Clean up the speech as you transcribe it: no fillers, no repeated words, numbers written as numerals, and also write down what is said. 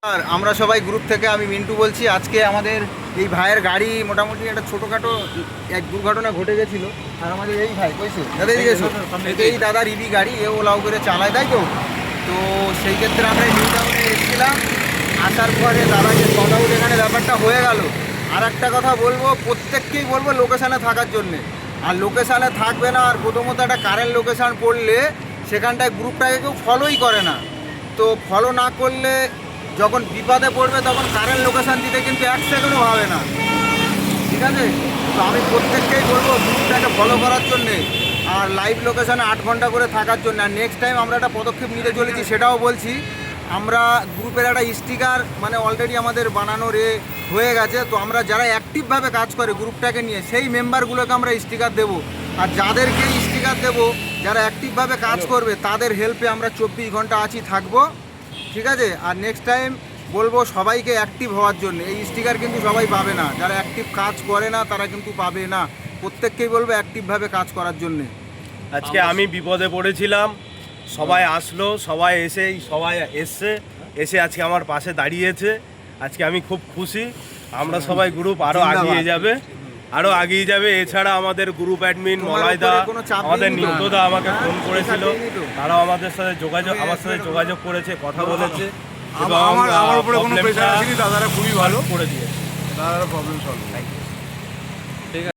আর আমরা সবাই গ্রুপ থেকে আমি মিন্টু বলছি। আজকে আমাদের এই ভাইয়ের গাড়ি মোটামুটি একটা ছোটোখাটো এক দুর্ঘটনা ঘটে গেছিলো। আর আমাদের এই ভাই কইছে দাদা গেছো এই দাদার ইবি গাড়ি এ ওলাও করে চালায়, তাই তো। তো সেই ক্ষেত্রে আমরা নিউ টাউনে এসেছিলাম। আসার পরে দাদাকে শর্ট আউট এখানে ব্যাপারটা হয়ে গেল। আর একটা কথা বলবো, প্রত্যেককেই বলবো লোকেশানে থাকার জন্যে। আর লোকেশানে থাকবে না, আর প্রথমত একটা কারেন্ট লোকেশান পড়লে সেখানটায় গ্রুপটাকে কেউ ফলোই করে না। তো ফলো না করলে যখন বিপদে পড়বে তখন কারেন্ট লোকেশান দিতে কিন্তু এক সেকেন্ডও হবে না, ঠিক আছে। তো আমি প্রত্যেককেই বলবো গ্রুপটাকে ফলো করার জন্যে আর লাইভ লোকেশানে 8 ঘন্টা করে থাকার জন্য। আর নেক্সট টাইম আমরা একটা পদক্ষেপ নিতে চলেছি, সেটাও বলছি। আমরা গ্রুপের একটা স্টিকার মানে অলরেডি আমাদের বানানো হয়ে গেছে। তো আমরা যারা অ্যাক্টিভভাবে কাজ করে গ্রুপটাকে নিয়ে সেই মেম্বারগুলোকে আমরা স্টিকার দেবো। আর যাদেরকে স্টিকার দেবো যারা অ্যাক্টিভভাবে কাজ করবে তাদের হেল্পে আমরা 24 ঘন্টা থাকবো, ঠিক আছে। আর নেক্সট টাইম বলবো সবাইকে অ্যাক্টিভ হওয়ার জন্য। এই স্টিকার কিন্তু সবাই পাবে না, যারা অ্যাক্টিভ কাজ করে না তারা কিন্তু পাবে না। প্রত্যেককেই বলবো অ্যাক্টিভভাবে কাজ করার জন্যে। আজকে আমি বিপদে পড়েছিলাম, সবাই আসলো, সবাই এসে আজকে আমার পাশে দাঁড়িয়েছে। আজকে আমি খুব খুশি। আমরা সবাই গ্রুপ আরও আগিয়ে যাবে। এছাড়া আমাদের গ্রুপ অ্যাডমিন মলাইদা, আমাদের নিত্যদা আমাকে ফোন করেছিল, তারাও আমার সাথে যোগাযোগ করেছে, কথা বলেছে এবং আমার উপরে কোনো প্রেশার আসেনি। দাদারা খুবই ভালো করে দিয়েছে। দাদারা প্রবলেম সলভ।